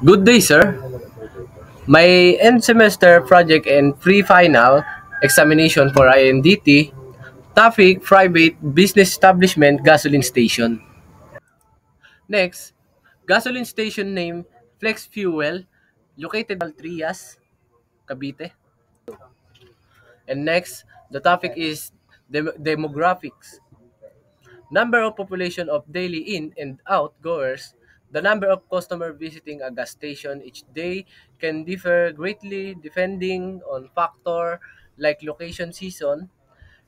Good day, sir. My end semester project and pre-final examination for INDT, topic private business establishment gasoline station. Next, gasoline station name Flex Fuel, located Trias, Cavite. And next, the topic is demographics. Number of population of daily in and out goers. The number of customer visiting a gas station each day can differ greatly depending on factor like location, season,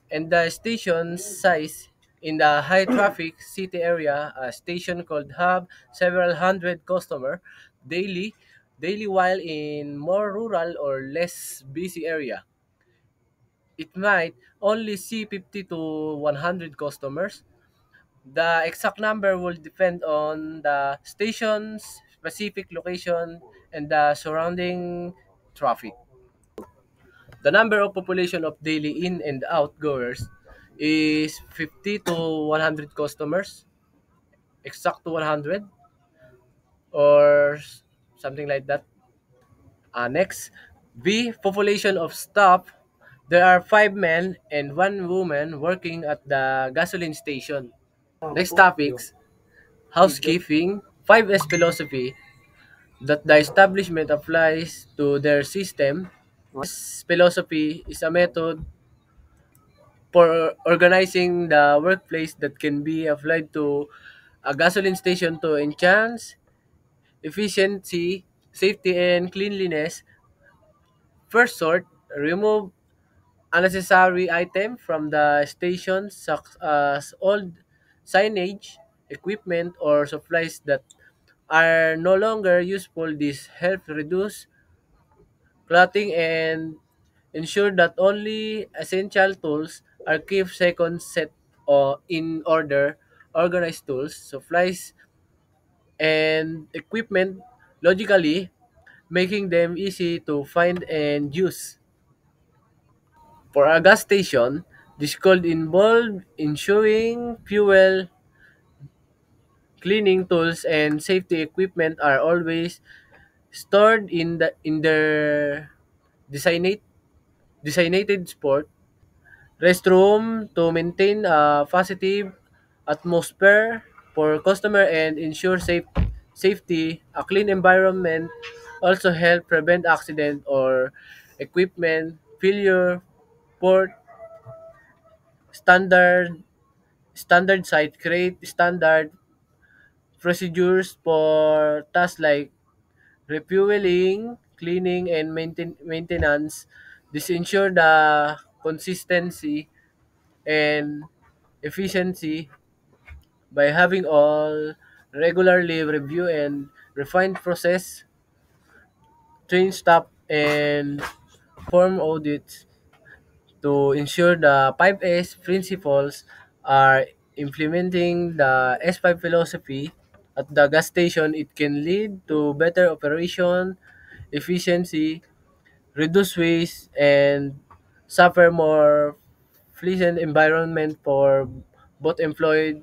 and the station size. In the high traffic city area, a station could have several hundred customer daily daily, while in more rural or less busy area it might only see 50 to 100 customers. The exact number will depend on the station's specific location and the surrounding traffic. The number of population of daily in and out goers is 50 to 100 customers, exact to 100 or something like that. Next, B, population of staff. There are 5 men and 1 woman working at the gasoline station. Next topics, housekeeping. 5S philosophy that the establishment applies to their system. This philosophy is a method for organizing the workplace that can be applied to a gasoline station to enhance efficiency, safety, and cleanliness. First sort, remove unnecessary item from the station such as old signage, equipment, or supplies that are no longer useful. This helps reduce clotting and ensure that only essential tools are kept second set or in order. Organized tools, supplies, and equipment logically, making them easy to find and use. For a gas station, this could involve ensuring fuel, cleaning tools, and safety equipment are always stored in their designated designated spot. Restroom to maintain a positive atmosphere for customer and ensure safety. A clean environment also help prevent accident or equipment failure. Port standard standard site create standard procedures for tasks like refueling, cleaning, and maintenance. This ensure the consistency and efficiency by having all regularly review and refined process, train staff, and form audits to ensure the 5S principles are implementing the S5 philosophy at the gas station. It can lead to better operation, efficiency, reduce waste, and suffer more pleasant environment for both employees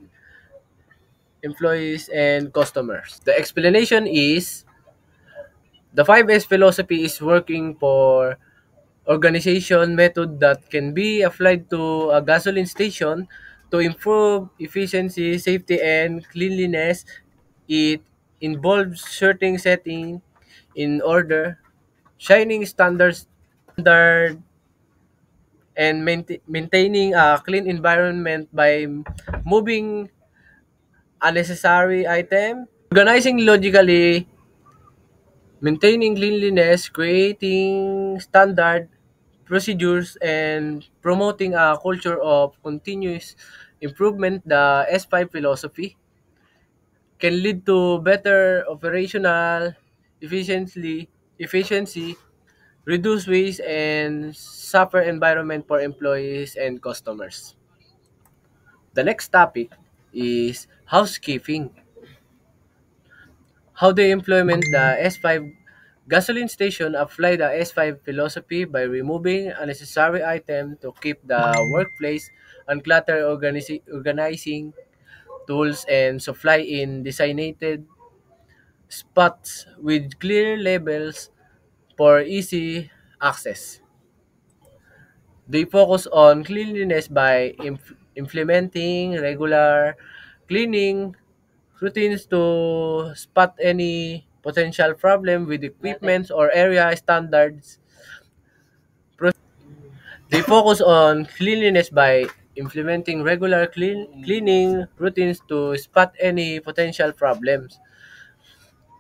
and customers. The explanation is the 5S philosophy is working for organization method that can be applied to a gasoline station to improve efficiency, safety, and cleanliness. It involves certain setting in order, shining standard, and maintaining a clean environment by moving unnecessary item, organizing logically, maintaining cleanliness, creating standard procedures, and promoting a culture of continuous improvement. The S5 philosophy can lead to better operational efficiency, reduce waste, and safer environment for employees and customers. The next topic is housekeeping. How they implement the S5 gasoline station apply the S5 philosophy by removing unnecessary items to keep the workplace uncluttered, organizing tools and supply in designated spots with clear labels for easy access. They focus on cleanliness by implementing regular cleaning routines to spot any potential problem with equipment or area standards. They focus on cleanliness by implementing regular cleaning routines to spot any potential problems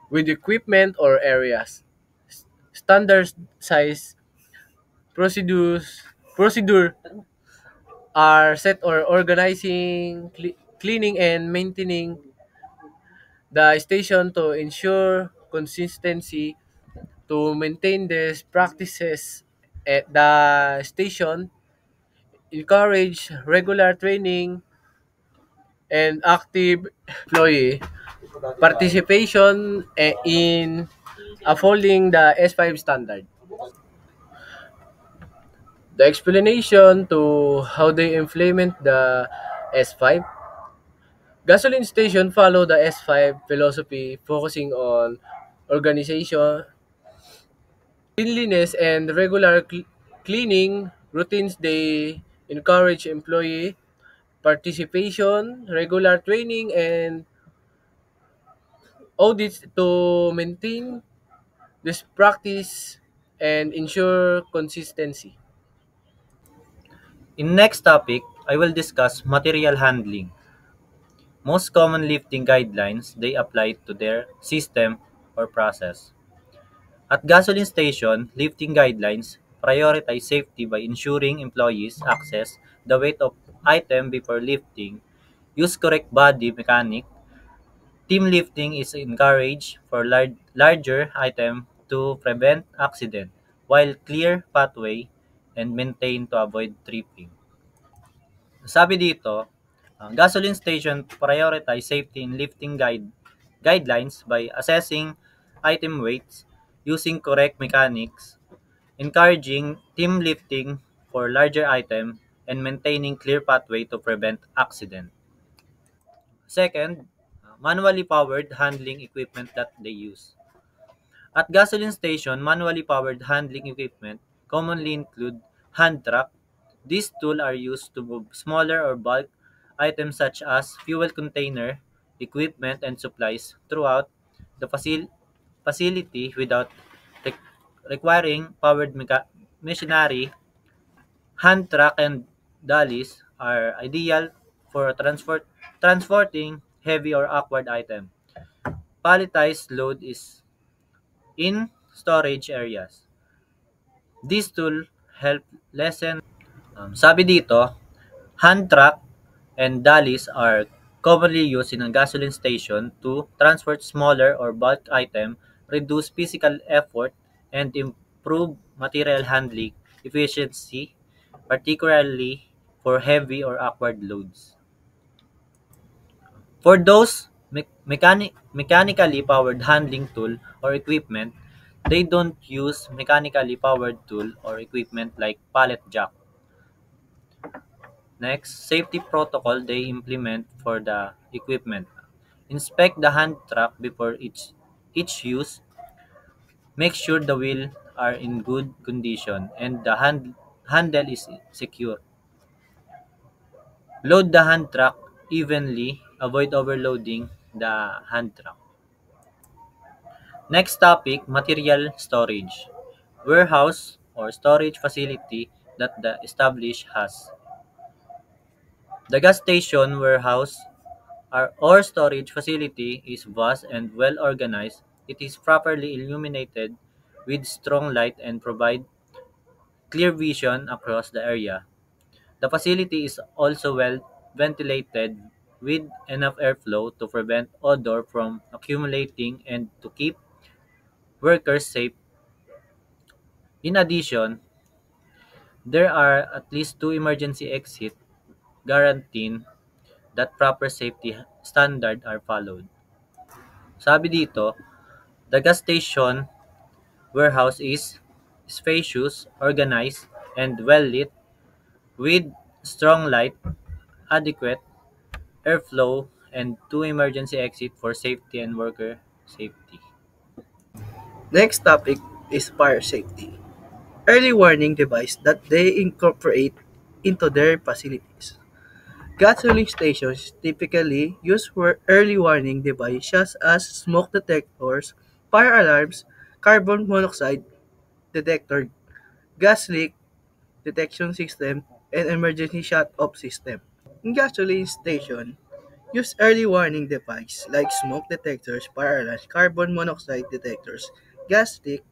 with equipment or areas. Standard size procedure are set or organizing, cleaning and maintaining the station to ensure consistency to maintain these practices at the station, encourage regular training and active employee participation in upholding the S5 standard. The explanation to how they implement the S5 gasoline station follow the S5 philosophy focusing on organization, cleanliness and regular cleaning routines. They encourage employee participation, regular training and audits to maintain this practice and ensure consistency. In next topic, I will discuss material handling. Most common lifting guidelines they apply to their system or process. At gasoline station, lifting guidelines prioritize safety by ensuring employees access the weight of item before lifting, use correct body mechanic. Team lifting is encouraged for larger item to prevent accident, while clear pathway and maintain to avoid tripping. Sabi dito, ang gasoline station prioritize safety in lifting guidelines by assessing item weights, using correct mechanics, encouraging team lifting for larger item, and maintaining clear pathway to prevent accident. Second, manually powered handling equipment that they use. At gasoline station, manually powered handling equipment commonly include hand truck. These tools are used to move smaller or bulk items such as fuel container, equipment, and supplies throughout the facility without re- requiring powered machinery. Hand truck and dollies are ideal for transporting heavy or awkward item. Palletized load is in storage areas. This tool help lessen. Sabi dito, hand truck and dollies are commonly used in a gasoline station to transport smaller or bulk item, reduce physical effort, and improve material handling efficiency, particularly for heavy or awkward loads. For those mechanically powered handling tool or equipment, they don't use mechanically powered tool or equipment like pallet jack. Next, safety protocol they implement for the equipment. Inspect the hand truck before each use. Make sure the wheel are in good condition and the handle is secure. Load the hand truck evenly. Avoid overloading the hand truck. Next topic, material storage. Warehouse or storage facility that the established has. The gas station warehouse or storage facility is vast and well organized. It is properly illuminated with strong light and provide clear vision across the area. The facility is also well ventilated with enough airflow to prevent odor from accumulating and to keep workers safe. In addition, there are at least two emergency exits guaranteeing that proper safety standards are followed. Sabi dito, the gas station warehouse is spacious, organized, and well lit with strong light, adequate airflow, and two emergency exits for safety and worker safety. Next topic is fire safety. Early warning device that they incorporate into their facilities. Gasoline stations typically use early warning devices such as smoke detectors, fire alarms, carbon monoxide detector, gas leak detection system, and emergency shut-off system. In gasoline station, use early warning devices like smoke detectors, fire alarms, carbon monoxide detectors, gas leak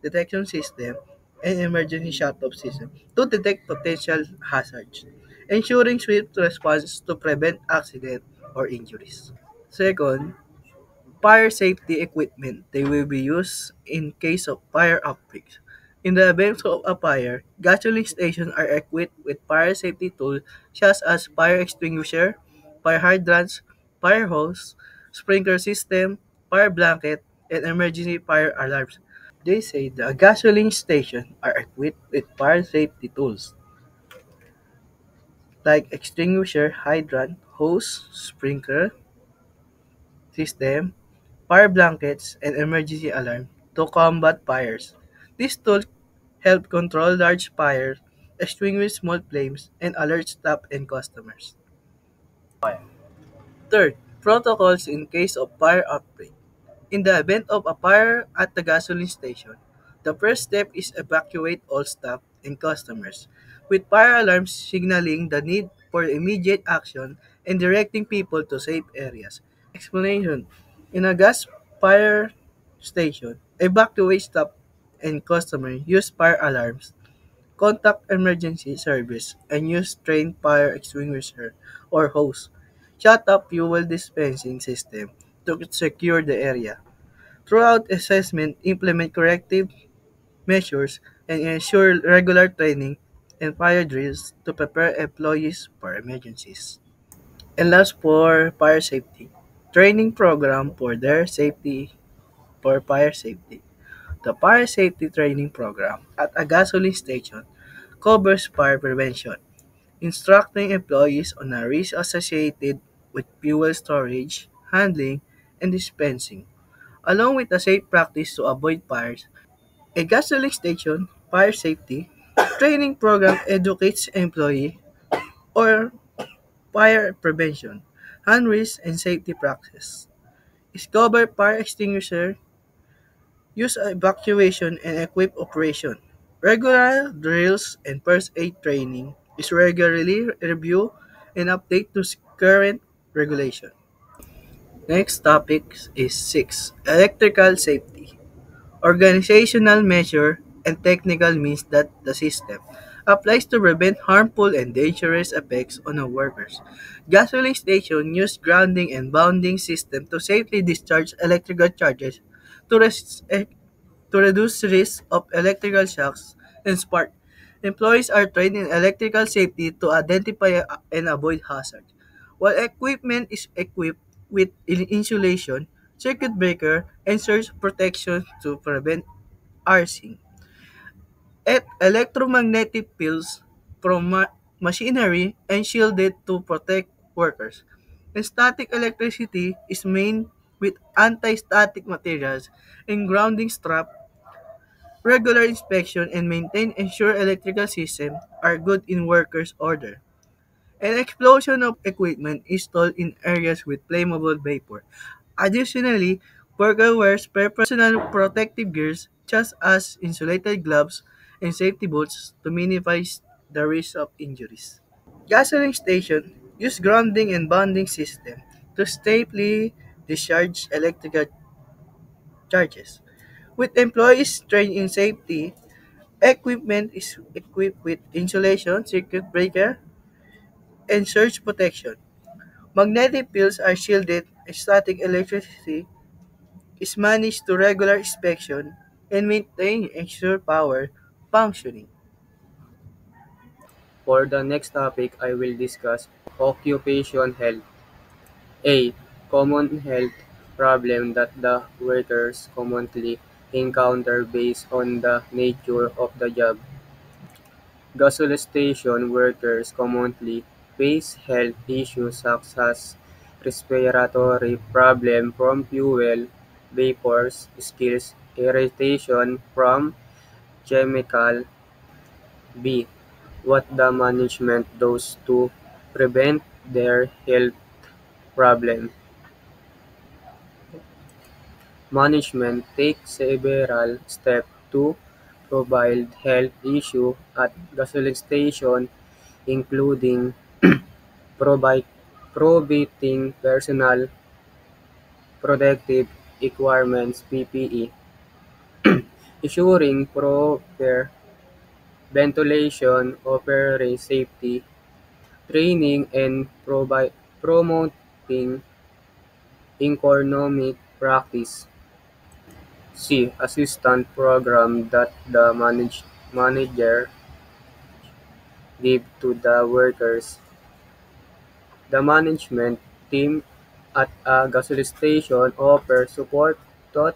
detection system, and emergency shut-off system to detect potential hazards, ensuring swift response to prevent accident or injuries. Second, fire safety equipment. They will be used in case of fire outbreaks. In the event of a fire, gasoline stations are equipped with fire safety tools such as fire extinguisher, fire hydrants, fire hose, sprinkler system, fire blanket, and emergency fire alarms. They say the gasoline stations are equipped with fire safety tools like extinguisher, hydrant, hose, sprinkler system, fire blankets, and emergency alarm to combat fires. These tools help control large fires, extinguish small flames, and alert staff and customers. Third, protocols in case of fire outbreak. In the event of a fire at the gasoline station, the first step is evacuate all staff and customers, with fire alarms signaling the need for immediate action and directing people to safe areas. Explanation: in a gas fire station, evacuate staff and customers use fire alarms, contact emergency service, and use trained fire extinguisher or hose. Shut up fuel dispensing system to secure the area. Throughout assessment, implement corrective measures and ensure regular training and fire drills to prepare employees for emergencies. And last, for fire safety, training program for their safety for fire safety. The fire safety training program at a gasoline station covers fire prevention, instructing employees on the risks associated with fuel storage, handling, and dispensing, along with a safe practice to avoid fires. A gasoline station fire safety training program educates employees or fire prevention, hand risk, and safety practices. Discover fire extinguisher, use evacuation and equip operation. Regular drills and first aid training is regularly reviewed and update to current regulation. Next topic is 6. Electrical safety. Organizational measure and technical means that the system applies to prevent harmful and dangerous effects on our workers. Gasoline station use grounding and bounding system to safely discharge electrical charges to, to reduce risk of electrical shocks and spark. Employees are trained in electrical safety to identify and avoid hazards. While equipment is equipped with insulation, circuit breaker, and surge protection to prevent arcing. Electromagnetic fields from machinery and shielded to protect workers. And static electricity is made with anti-static materials and grounding strap. Regular inspection and maintain ensure electrical systems are good in workers' order. An explosion of equipment installed in areas with flammable vapor. Additionally, worker wears personal protective gears such as insulated gloves and safety boots to minimize the risk of injuries. Gasoline station use grounding and bonding system to safely discharge electrical charges. With employees trained in safety, equipment is equipped with insulation, circuit breaker, and surge protection. Magnetic fields are shielded, static electricity is managed to regular inspection and maintain ensure power functioning. For the next topic, I will discuss occupation health. A common health problem that the workers commonly encounter based on the nature of the job. Gasoline station workers commonly face health issues such as respiratory problems from fuel vapors, skills, irritation from chemical. B. What the management does to prevent their health problem. Management takes several steps to provide health issue at gasoline station, including provide, providing personal protective equipment (PPE), ensuring proper ventilation, operating safety, training, and promoting economic practice. C. Assistant program that the manager give to the workers. The management team at a gasoline station offers support to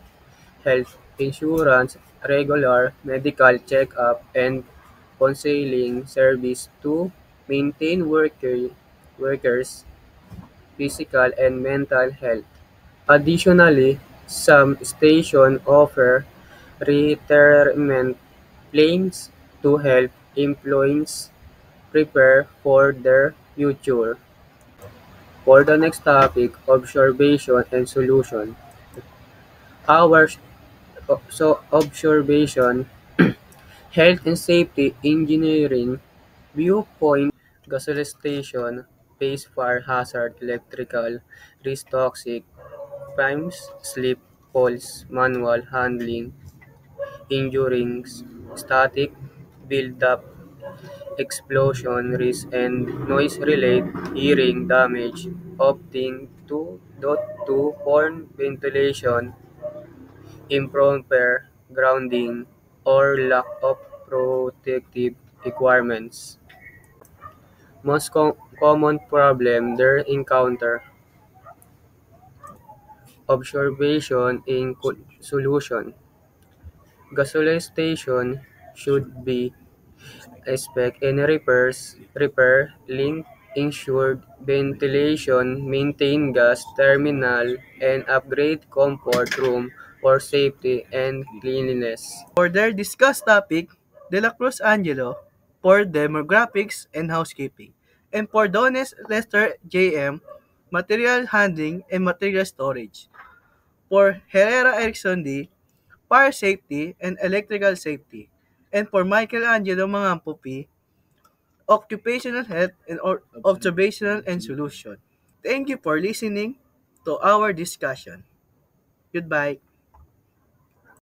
health insurance, regular medical check-up, and counseling service to maintain workers' physical and mental health. Additionally, some stations offer retirement plans to help employees prepare for their future. For the next topic, observation and solution. Our observation, health and safety engineering viewpoint, gasoline station, face fire hazard, electrical, risk toxic, primes, slip, falls, manual handling, injuries, static build-up, explosion risk and noise-related hearing damage, opting to horn ventilation, improper grounding, or lack of protective requirements. Most common problem they encounter: observation in solution. Gasoline station should be expect any repair, link insured ventilation, maintain gas terminal, and upgrade comfort room for safety and cleanliness. For their discussed topic, De La Cruz Angelo for demographics and housekeeping, and for Dones Lester JM, material handling and material storage. For Herrera Erickson D, fire safety and electrical safety. And for Michelangelo Mangampo P, occupational health and observational and solution. Thank you for listening to our discussion. Goodbye.